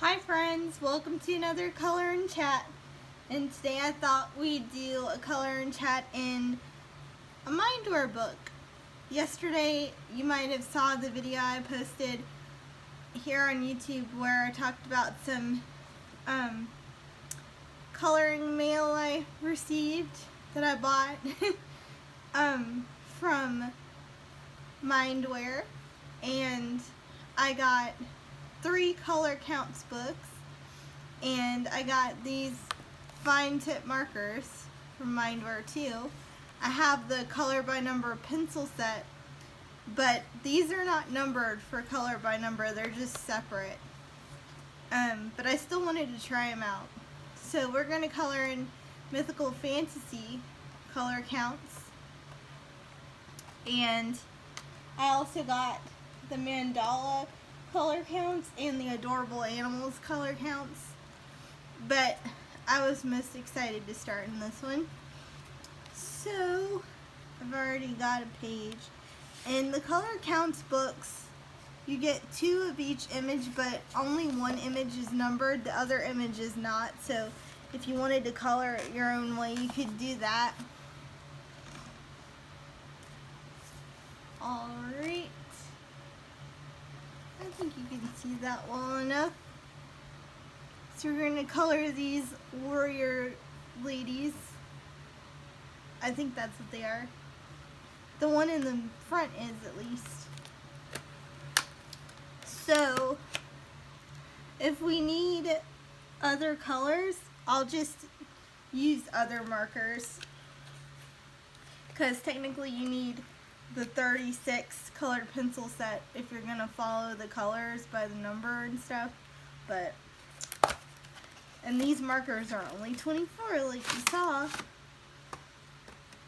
Hi friends, welcome to another color and chat. And today I thought we'd do a color and chat in a Mindware book. Yesterday you might have saw the video I posted here on YouTube where I talked about some coloring mail I received that I bought from Mindware, and I got 3 color counts books, and I got these fine tip markers from Mindware too. I have the color by number pencil set, but these are not numbered for color by number, they're just separate. But I still wanted to try them out. So we're going to color in mythical fantasy color counts, and I also got the mandala color counts and the adorable animals color counts, but I was most excited to start in this one. So I've already got a page. In the color counts books, you get 2 of each image, but only one image is numbered, the other image is not. So if you wanted to color it your own way, you could do that. Alright, I think you can see that well enough. So we're going to color these warrior ladies. I think that's what they are. The one in the front is, at least. So if we need other colors, I'll just use other markers, because technically you need the 36 colored pencil set if you're gonna follow the colors by the number and stuff. And these markers are only 24, like you saw.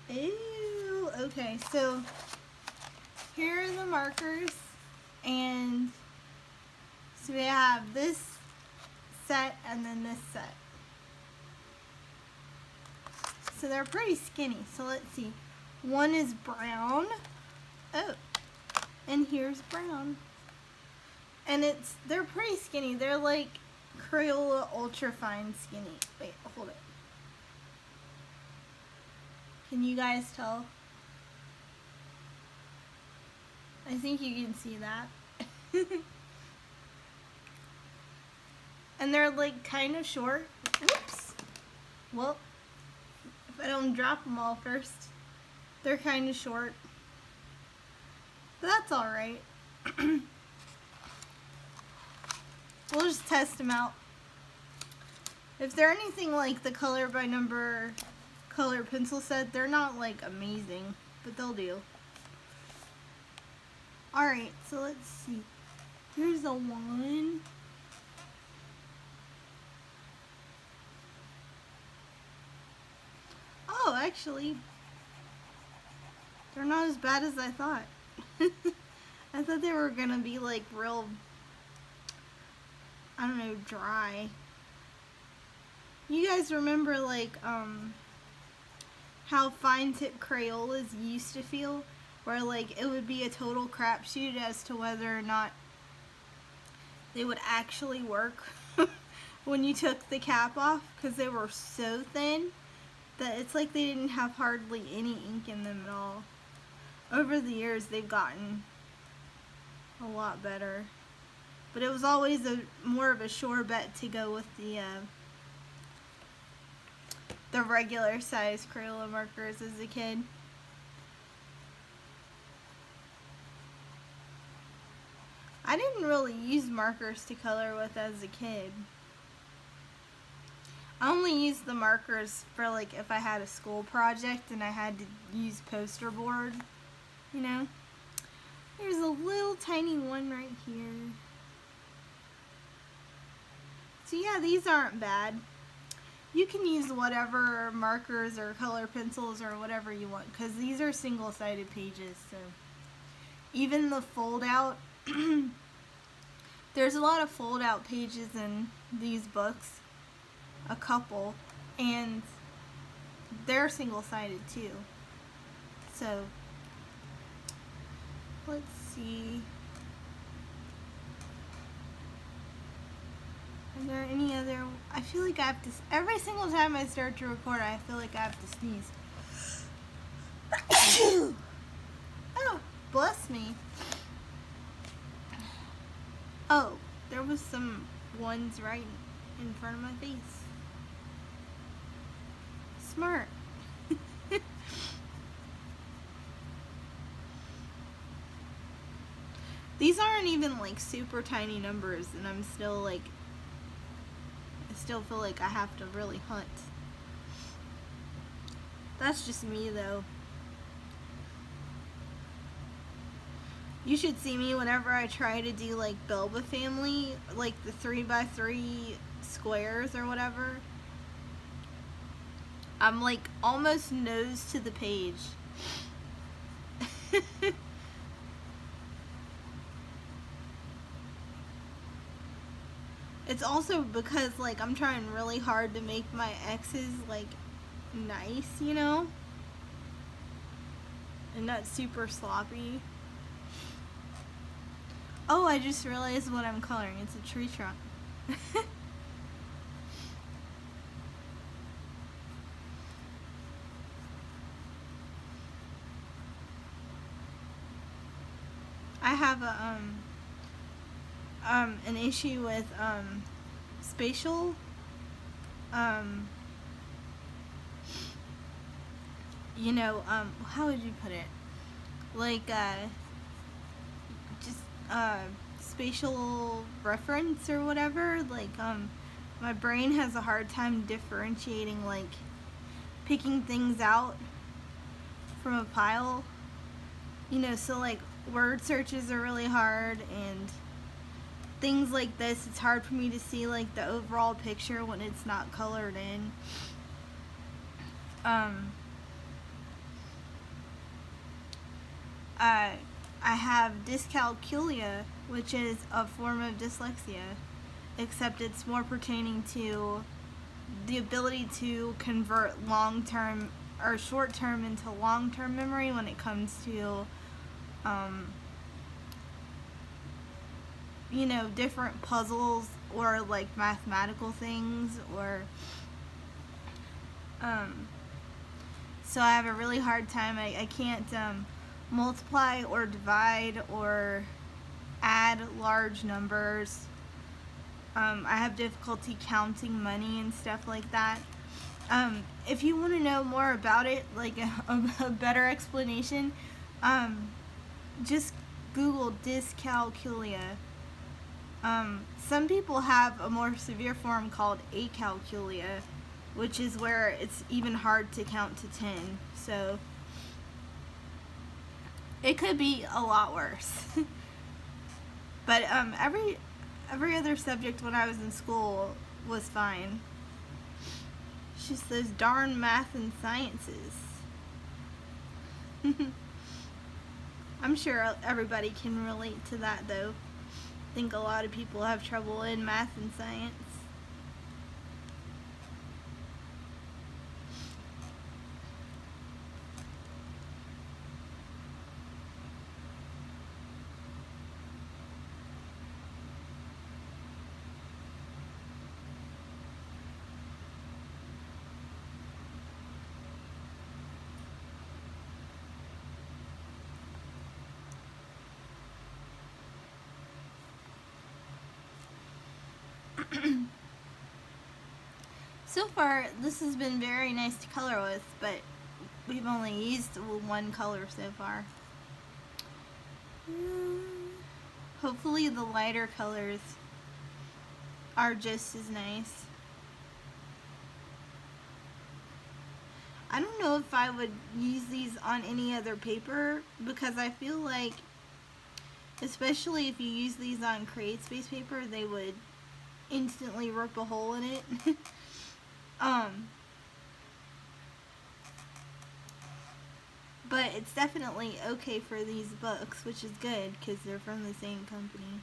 Ew. Okay, so here are the markers, and so we have this set and then this set. So they're pretty skinny. So let's see. One is brown. Oh, and here's brown. And they're pretty skinny. They're like Crayola ultra fine skinny. Wait, hold it. Can you guys tell? I think you can see that. And they're like kind of short. Whoops. Well, if I don't drop them all first, they're kind of short. But that's alright. We'll just test them out. If they're anything like the color by number color pencil set, they're not like amazing, but they'll do. Alright, so let's see. Here's the one. Oh, actually, they're not as bad as I thought. I thought they were gonna be like real, I don't know, dry. You guys remember like how fine tip Crayolas used to feel, where like it would be a total crapshoot as to whether or not they would actually work when you took the cap off, because they were so thin that it's like they didn't have hardly any ink in them at all. Over the years they've gotten a lot better, but it was always more of a sure bet to go with the regular size Crayola markers as a kid. I didn't really use markers to color with as a kid. I only used the markers for like if I had a school project and I had to use poster board, you know. There's a little tiny one right here. So yeah, these aren't bad. You can use whatever markers or color pencils or whatever you want, because these are single-sided pages. So even the fold out, there's a lot of fold out pages in these books, a couple, and they're single-sided too. So let's see. Is there any other? I feel like I have to. Every single time I start to record, I feel like I have to sneeze. Oh, bless me. Oh, there was some ones right in front of my face. Smart. These aren't even like super tiny numbers, and I'm still like, I still feel like I have to really hunt. That's just me though. You should see me whenever I try to do like Belba family, like the 3x3 squares or whatever. I'm like almost nose to the page. It's also because like I'm trying really hard to make my X's like nice, you know? And not super sloppy. Oh, I just realized what I'm coloring. It's a tree trunk. I have a an issue with spatial you know, how would you put it? Like just spatial reference or whatever. Like my brain has a hard time differentiating, like picking things out from a pile. You know, so like word searches are really hard, and things like this, it's hard for me to see like the overall picture when it's not colored in. I have dyscalculia, which is a form of dyslexia, except it's more pertaining to the ability to convert long-term or short-term into long-term memory when it comes to you know, different puzzles or like mathematical things, or so I have a really hard time. I can't multiply or divide or add large numbers. I have difficulty counting money and stuff like that. If you want to know more about it, like a better explanation, just Google dyscalculia. Some people have a more severe form called acalculia, which is where it's even hard to count to 10. So it could be a lot worse. But every other subject when I was in school was fine. It's just those darn math and sciences. I'm sure everybody can relate to that though. I think a lot of people have trouble in math and science. So far, this has been very nice to color with, but we've only used one color so far. Hopefully the lighter colors are just as nice. I don't know if I would use these on any other paper, because I feel like, especially if you use these on CreateSpace paper, they would instantly rip a hole in it. But it's definitely okay for these books, which is good because they're from the same company.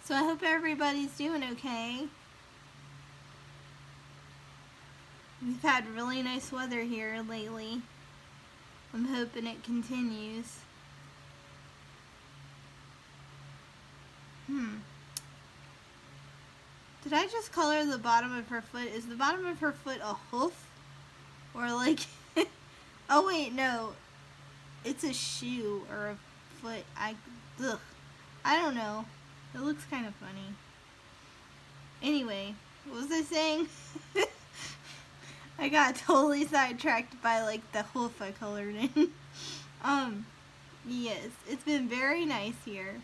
So I hope everybody's doing okay. We've had really nice weather here lately. I'm hoping it continues. Did I just color the bottom of her foot? Is the bottom of her foot a hoof? Or like... oh wait, no. It's a shoe or a foot. Ugh. I don't know. It looks kind of funny. Anyway, what was I saying? I got totally sidetracked by like the hoof I colored in. Yes, it's been very nice here.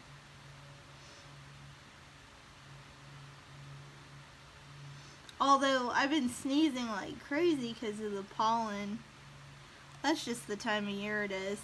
Although I've been sneezing like crazy because of the pollen. That's just the time of year it is.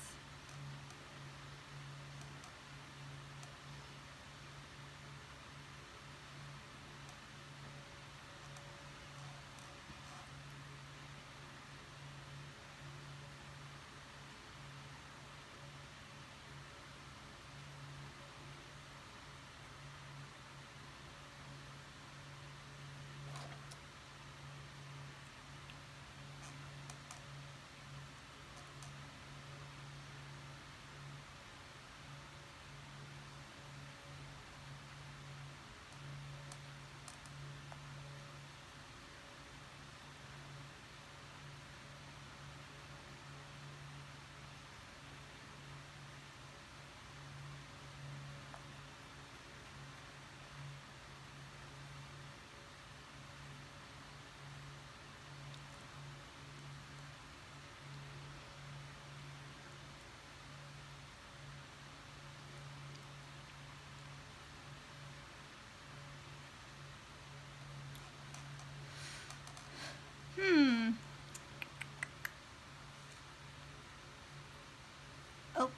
Oh,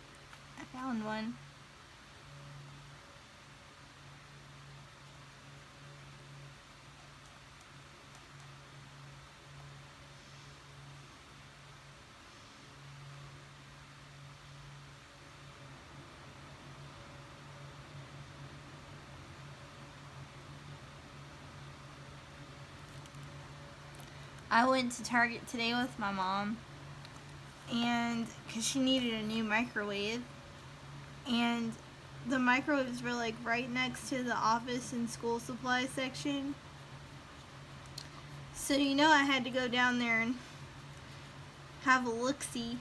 I found one. I went to Target today with my mom, and because she needed a new microwave, and the microwaves were like right next to the office and school supply section. So you know I had to go down there and have a look-see.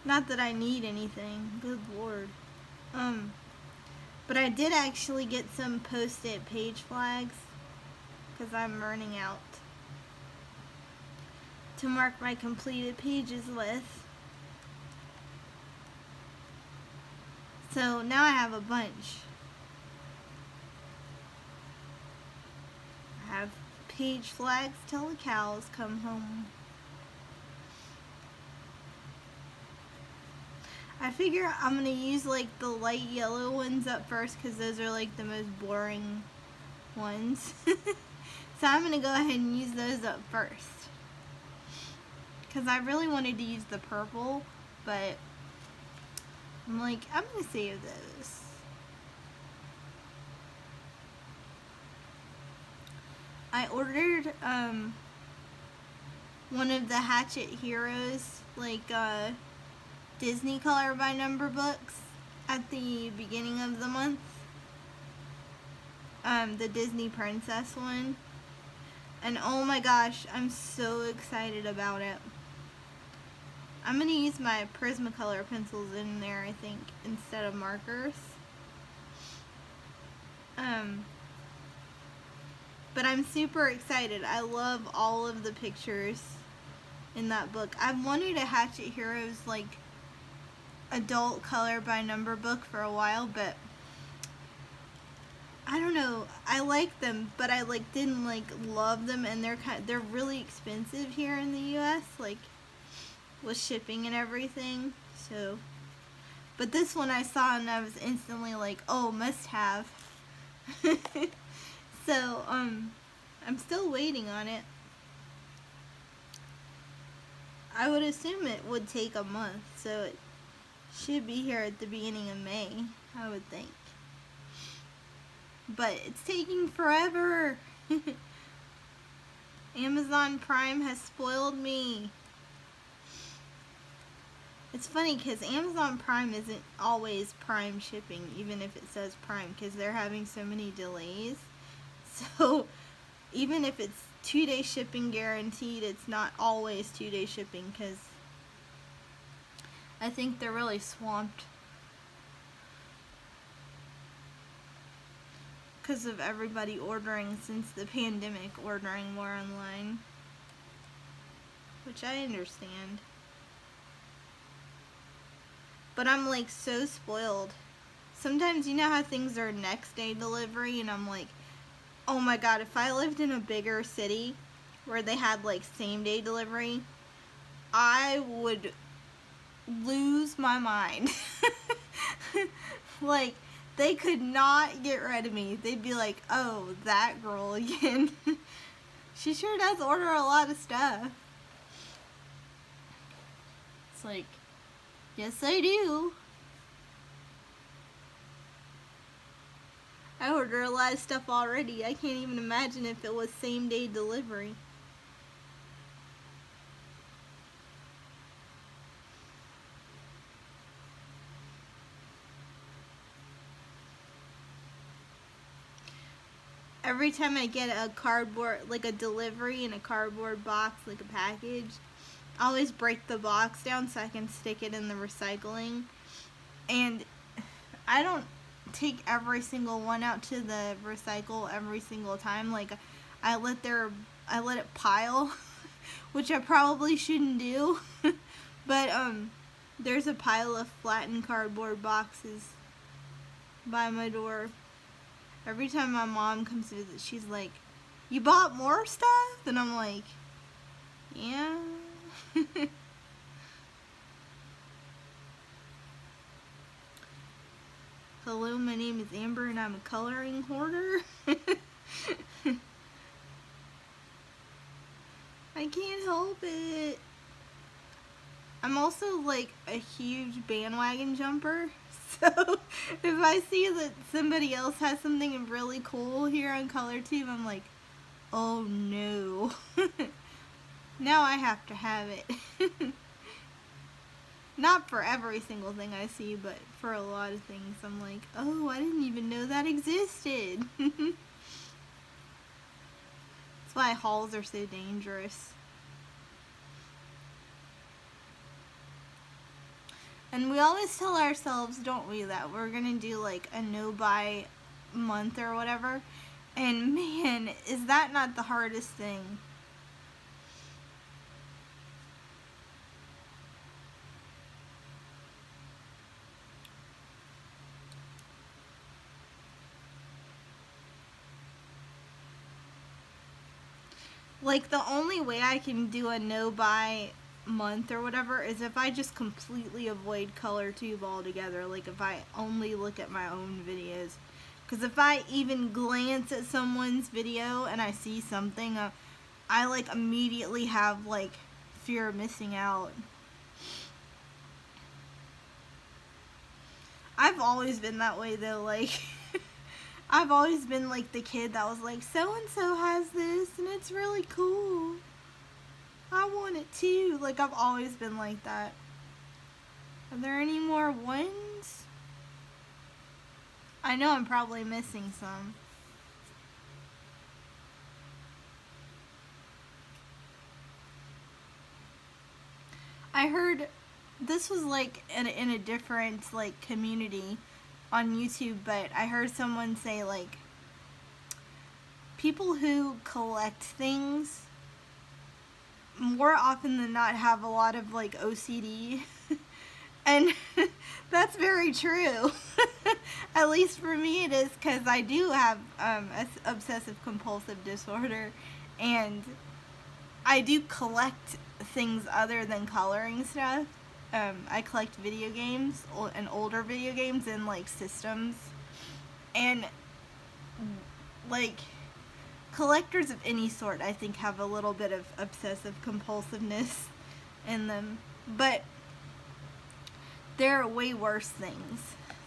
Not that I need anything, good lord. But I did actually get some post-it page flags because I'm running out to mark my completed pages with. So now I have a bunch. I have page flags till the cows come home. I figure I'm going to use like the light yellow ones up first because those are like the most boring ones. So I'm going to go ahead and use those up first. Because I really wanted to use the purple, but I'm like, I'm going to save those. I ordered one of the Hatchet Heroes, like Disney color by number books at the beginning of the month. The Disney Princess one. And oh my gosh, I'm so excited about it. I'm going to use my Prismacolor pencils in there, I think, instead of markers. But I'm super excited. I love all of the pictures in that book. I've wanted a Hatchet Heroes, like, adult color by number book for a while, but I don't know. I like them, but I like didn't like love them, and they're really expensive here in the US, like with shipping and everything. So, but this one I saw and I was instantly like, oh, must have. So, I'm still waiting on it. I would assume it would take a month, so it should be here at the beginning of May, I would think. but it's taking forever. Amazon Prime has spoiled me. It's funny because Amazon Prime isn't always Prime shipping, even if it says Prime, because they're having so many delays. So even if it's 2-day shipping guaranteed, it's not always 2-day shipping, because I think they're really swamped because of everybody ordering since the pandemic, ordering more online, which I understand. But I'm like so spoiled. Sometimes you know how things are next day delivery, and I'm like, oh my god, if I lived in a bigger city where they had like same day delivery, I would lose my mind. Like, they could not get rid of me. They'd be like, oh, that girl again. She sure does order a lot of stuff. It's like, yes, I do. I order a lot of stuff already. I can't even imagine if it was same day delivery. Every time I get a cardboard, like a delivery in a cardboard box, like a package, I always break the box down so I can stick it in the recycling. And I don't take every single one out to the recycle every single time. Like, I let it pile, which I probably shouldn't do. But there's a pile of flattened cardboard boxes by my door. Every time my mom comes to visit, she's like, you bought more stuff? And I'm like, yeah. Hello, my name is Amber and I'm a coloring hoarder. I can't help it. I'm also like a huge bandwagon jumper. So if I see that somebody else has something really cool here on ColorTube, I'm like, oh no. Now I have to have it. Not for every single thing I see, but for a lot of things I'm like, oh, I didn't even know that existed. That's why hauls are so dangerous. And we always tell ourselves, don't we, that we're gonna do like a no-buy month or whatever. And man, is that not the hardest thing? Like, the only way I can do a no-buy month or whatever is if I just completely avoid ColorTube altogether. Like, if I only look at my own videos. Because if I even glance at someone's video and I see something, I like immediately have like fear of missing out. I've always been that way though. Like, I've always been like the kid that was like, so and so has this and it's really cool, I want it too. Like, I've always been like that. Are there any more ones? I know I'm probably missing some. I heard this was like in a different like community on YouTube, but I heard someone say like people who collect things more often than not have a lot of like OCD. And that's very true. At least for me it is, because I do have obsessive compulsive disorder, and I do collect things other than coloring stuff. I collect video games and older video games and like systems, and like collectors of any sort I think have a little bit of obsessive compulsiveness in them, but there are way worse things.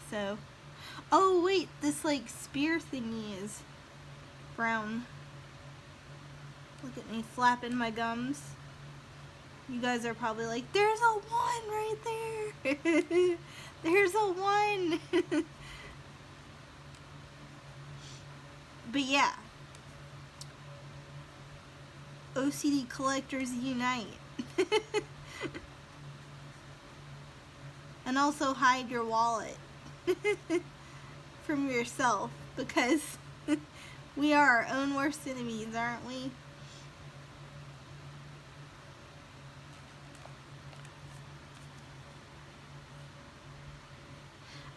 So, Oh wait, this like spear thingy is brown. Look at me flapping my gums. You guys are probably like, there's a 1 right there. There's a 1. But yeah. OCD collectors unite. And also hide your wallet from yourself, because we are our own worst enemies, aren't we?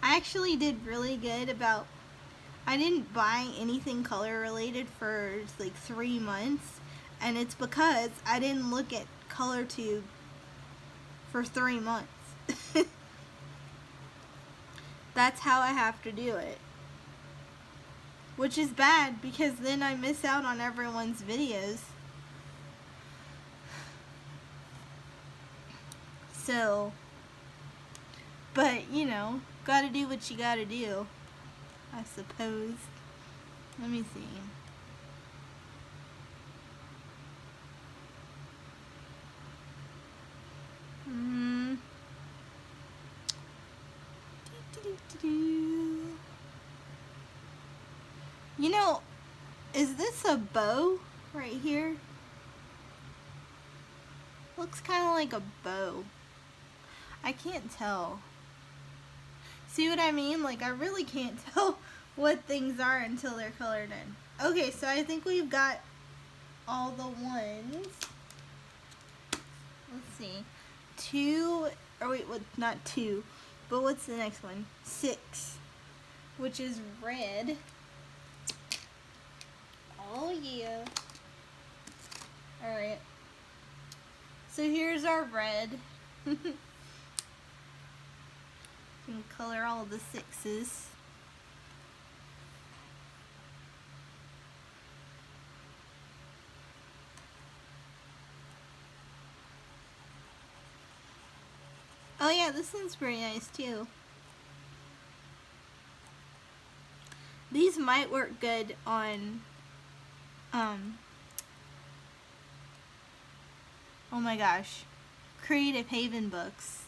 I actually did really good about, I didn't buy anything color related for like 3 months, and it's because I didn't look at ColorTube for 3 months. That's how I have to do it. Which is bad, because then I miss out on everyone's videos. So, but you know, gotta do what you gotta do, I suppose. Let me see. You know, is this a bow right here? Looks kind of like a bow. I can't tell. See what I mean? Like, I really can't tell what things are until they're colored in. Okay, so I think we've got all the ones. Let's see. 2, or wait, what? Not 2, but what's the next one? 6, which is red. Oh yeah. Alright. So here's our red. You can color all the 6s. Oh yeah, this one's pretty nice too. These might work good on, oh my gosh, Creative Haven books.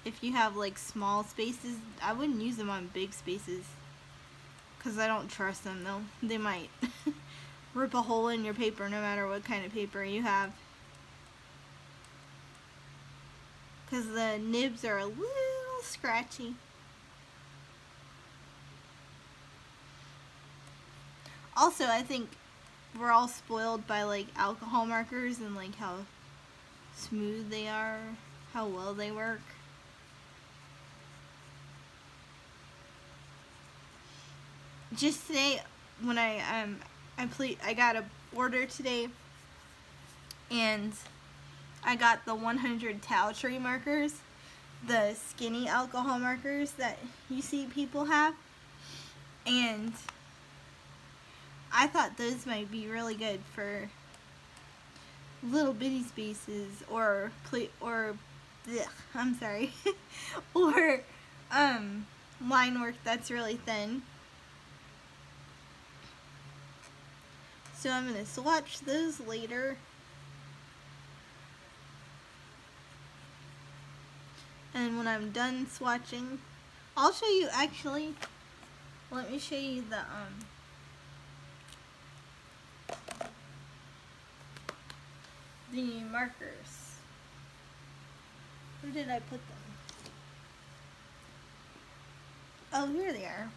If you have like small spaces, I wouldn't use them on big spaces, because I don't trust them though. They might rip a hole in your paper no matter what kind of paper you have. Because the nibs are a little scratchy. Also, I think we're all spoiled by like alcohol markers and like how smooth they are, how well they work. Just today, when I got a order today, and I got the 100 towel tree markers, the skinny alcohol markers that you see people have, and I thought those might be really good for little bitty spaces, or or line work that's really thin. So I'm gonna swatch those later. And when I'm done swatching, I'll show you, actually, let me show you the markers. Where did I put them? Oh, here they are.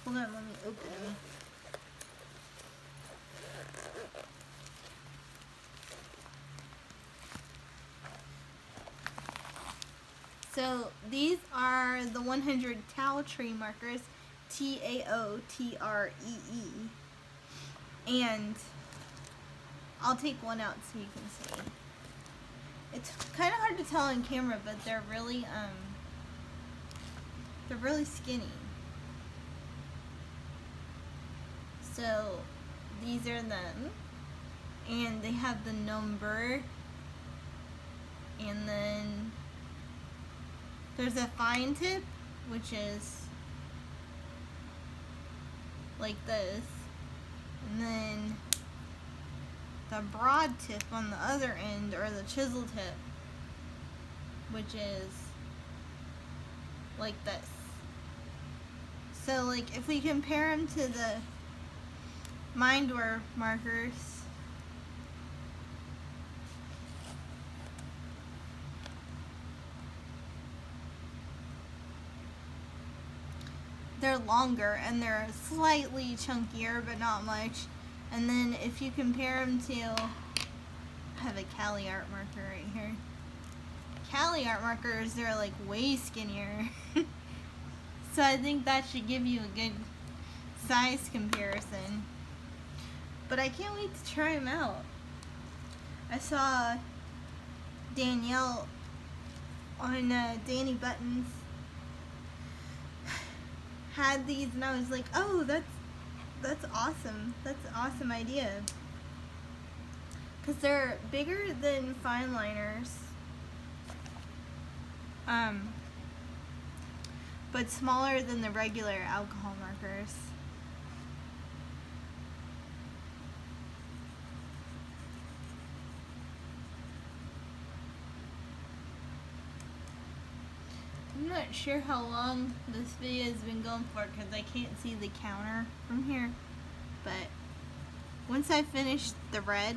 Hold on, let me open them. So these are the 100 towel tree markers, Taotree. And I'll take one out so you can see. It's kind of hard to tell on camera, but they're really skinny. So these are them, and they have the number, and then There's a fine tip, which is like this, and then the broad tip on the other end, or the chisel tip, which is like this. So like if we compare them to the Mindware markers, they're longer and they're slightly chunkier, but not much. And then if you compare them to, I have a Cali art marker right here. Cali art markers, they're like way skinnier. So I think that should give you a good size comparison. But I can't wait to try them out. I saw Danielle on Danny Buttons had these, and I was like, oh, that's awesome. That's an awesome idea. Because they're bigger than fine liners, but smaller than the regular alcohol markers. I'm not sure how long this video has been going for because I can't see the counter from here, but once I finish the red,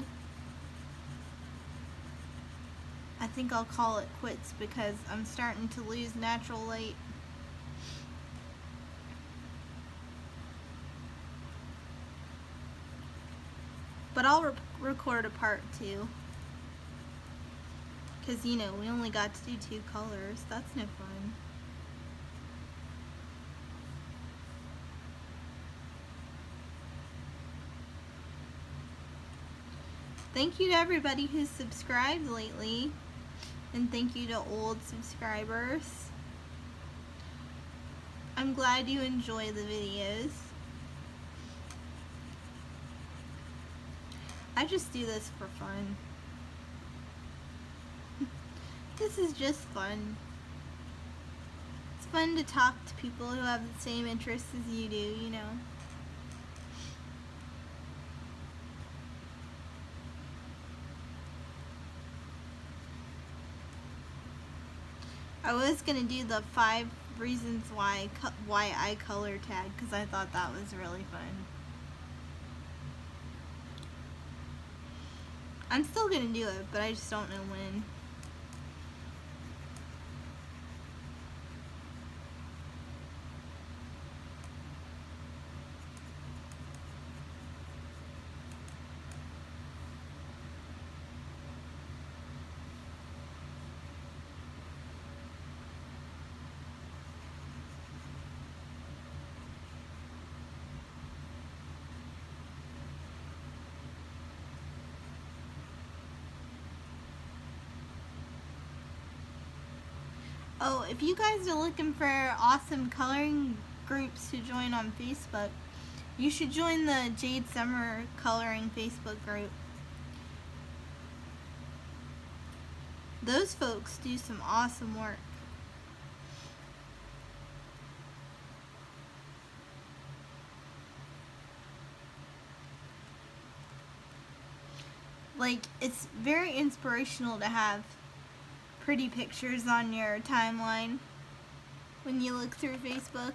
I think I'll call it quits because I'm starting to lose natural light. But I'll record a part 2. Because, you know, we only got to do 2 colors. That's no fun. Thank you to everybody who's subscribed lately. And thank you to old subscribers. I'm glad you enjoy the videos. I just do this for fun. This is just fun. It's fun to talk to people who have the same interests as you do, you know. I was gonna do the 5 reasons why I color tag because I thought that was really fun. I'm still gonna do it, but I just don't know when. Oh, if you guys are looking for awesome coloring groups to join on Facebook, you should join the Jade Summer Coloring Facebook group. Those folks do some awesome work. Like, it's very inspirational to have pretty pictures on your timeline when you look through Facebook.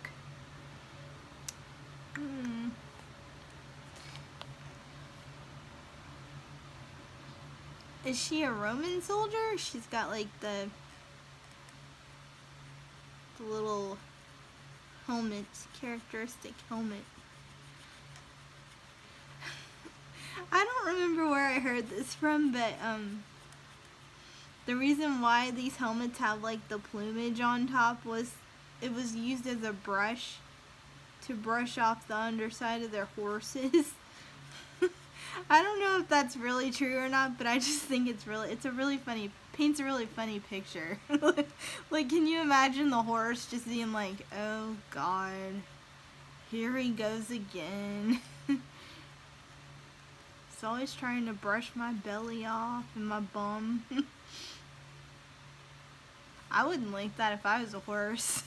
Is she a Roman soldier? She's got like the little helmet, characteristic helmet. I don't remember where I heard this from, but the reason why these helmets have like the plumage on top was it was used as a brush to brush off the underside of their horses. I don't know if that's really true or not, but I just think paints a really funny picture. Like, can you imagine the horse just being like, oh God, here he goes again. He's always trying to brush my belly off and my bum. I wouldn't like that if I was a horse.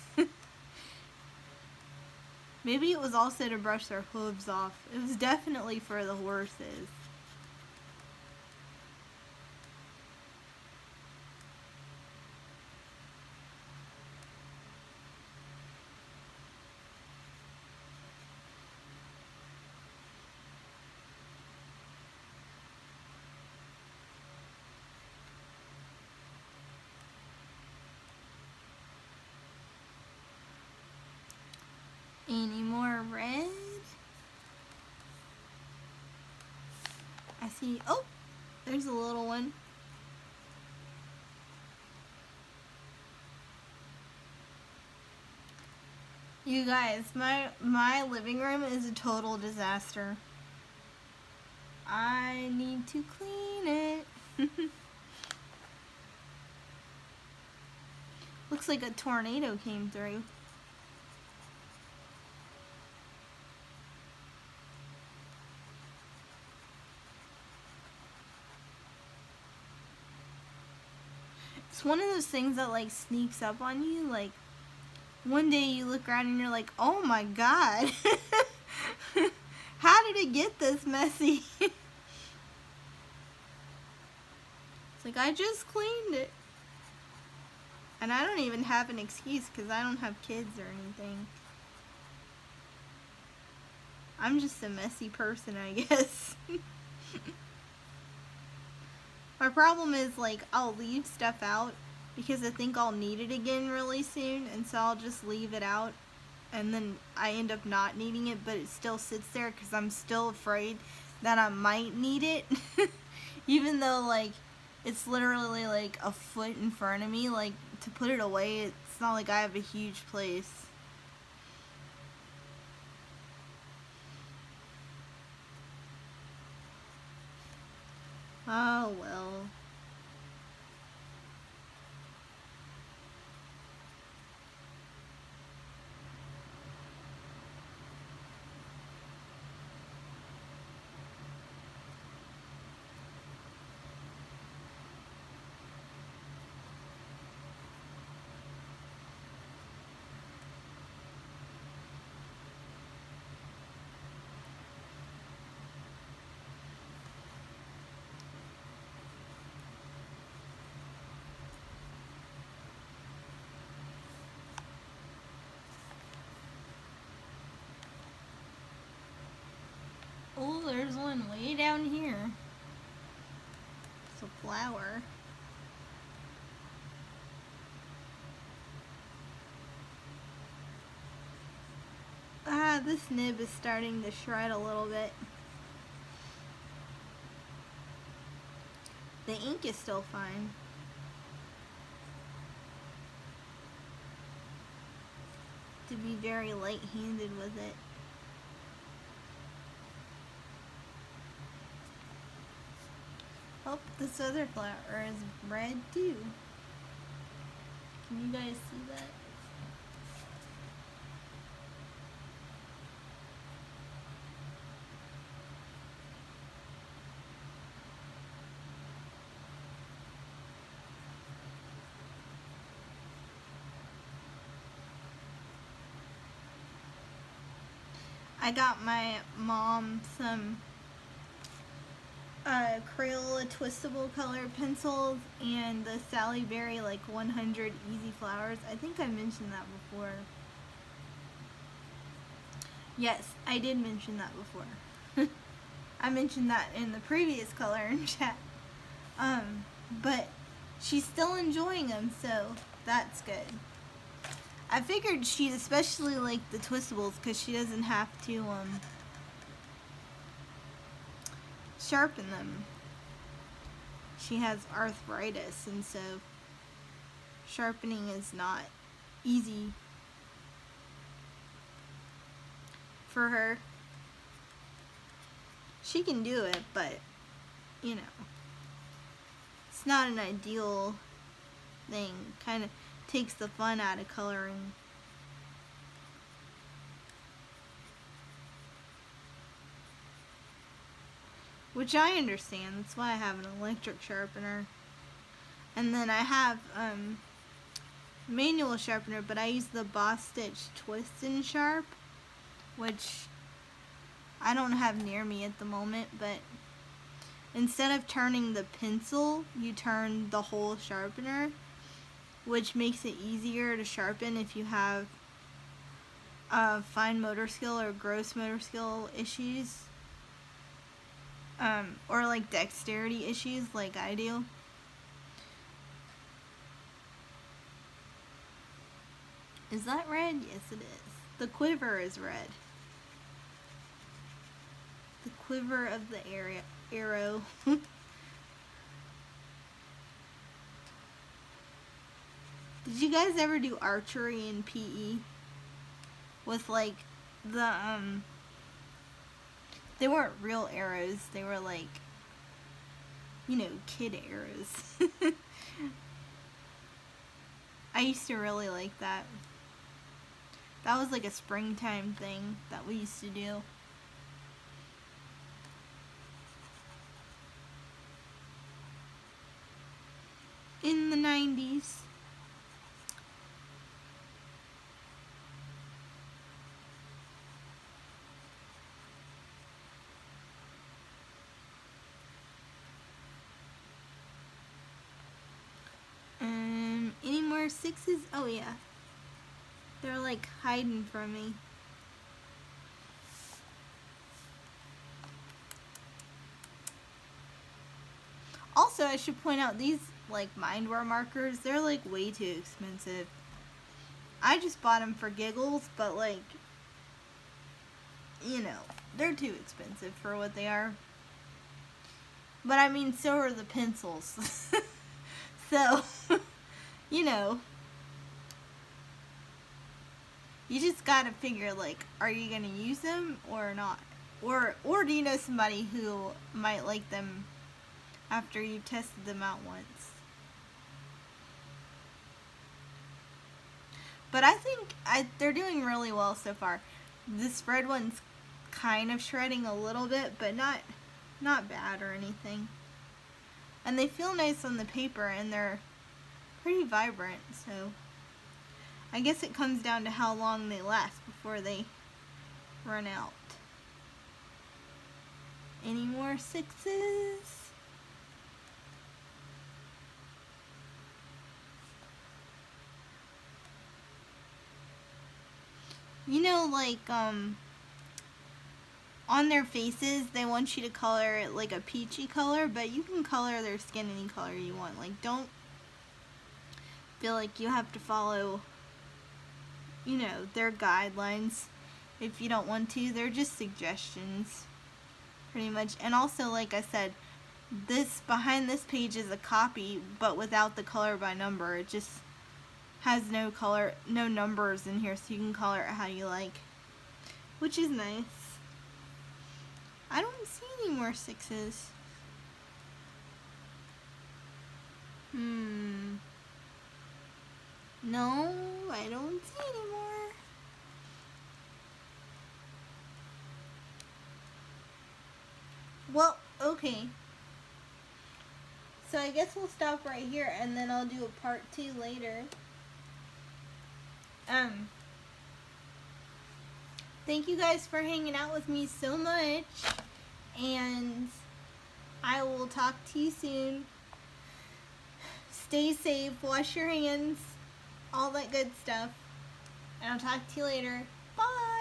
Maybe it was also to brush their hooves off. It was definitely for the horses. Any more red? I see, oh, there's a little one. You guys, my living room is a total disaster. I need to clean it. Looks like a tornado came through. It's one of those things that like sneaks up on you. Like one day you look around and you're like, oh my god. How did it get this messy? It's like I just cleaned it. And I don't even have an excuse because I don't have kids or anything. I'm just a messy person, I guess. My problem is, like, I'll leave stuff out because I think I'll need it again really soon, and so I'll just leave it out, and then I end up not needing it, but it still sits there because I'm still afraid that I might need it. Even though, like, it's literally, like, a foot in front of me, like, to put it away, it's not like I have a huge place. Oh, well. Oh, there's one way down here. It's a flower. Ah, this nib is starting to shred a little bit. The ink is still fine. To be very light-handed with it. Oh, this other flower is red too. Can you guys see that? I got my mom some Crayola twistable colored pencils and the Sally Berry like 100 Easy Flowers. I think I mentioned that before. Yes, I did mention that before. I mentioned that in the previous color in chat. But she's still enjoying them, so that's good. I figured she'd especially like the twistables because she doesn't have to sharpen them. She has arthritis, and so sharpening is not easy for her. She can do it, but you know, it's not an ideal thing. Kind of takes the fun out of coloring. Which I understand. That's why I have an electric sharpener. And then I have manual sharpener, but I use the Boss Stitch Twist and Sharp, which I don't have near me at the moment, but instead of turning the pencil, you turn the whole sharpener, which makes it easier to sharpen if you have fine motor skill or gross motor skill issues, or like dexterity issues like I do. Is that red? Yes, it is. The quiver is red. The quiver of the arrow. Did you guys ever do archery in PE? With like the they weren't real arrows, they were like, you know, kid arrows. I used to really like that. That was like a springtime thing that we used to do. In the 90s. Any more sixes? Oh yeah. They're like hiding from me. Also, I should point out these like Mindware markers, they're like way too expensive. I just bought them for giggles, but like, you know, they're too expensive for what they are. But I mean, so are the pencils. So, you know, you just gotta figure like, are you gonna use them or not? Or do you know somebody who might like them after you've tested them out once? But I think they're doing really well so far. This red one's kind of shredding a little bit, but not bad or anything. And they feel nice on the paper, and they're pretty vibrant, so I guess it comes down to how long they last before they run out. Any more sixes? You know, like, on their faces, they want you to color it like a peachy color, but you can color their skin any color you want. Like, don't feel like you have to follow, you know, their guidelines if you don't want to. They're just suggestions, pretty much. And also, like I said, this behind this page is a copy, but without the color by number. It just has no color, no numbers in here, so you can color it how you like, which is nice. I don't see any more sixes. No, I don't see any more. Well, okay. So I guess we'll stop right here, and then I'll do a part 2 later. Thank you guys for hanging out with me so much, and I will talk to you soon. Stay safe, wash your hands, all that good stuff, and I'll talk to you later. Bye!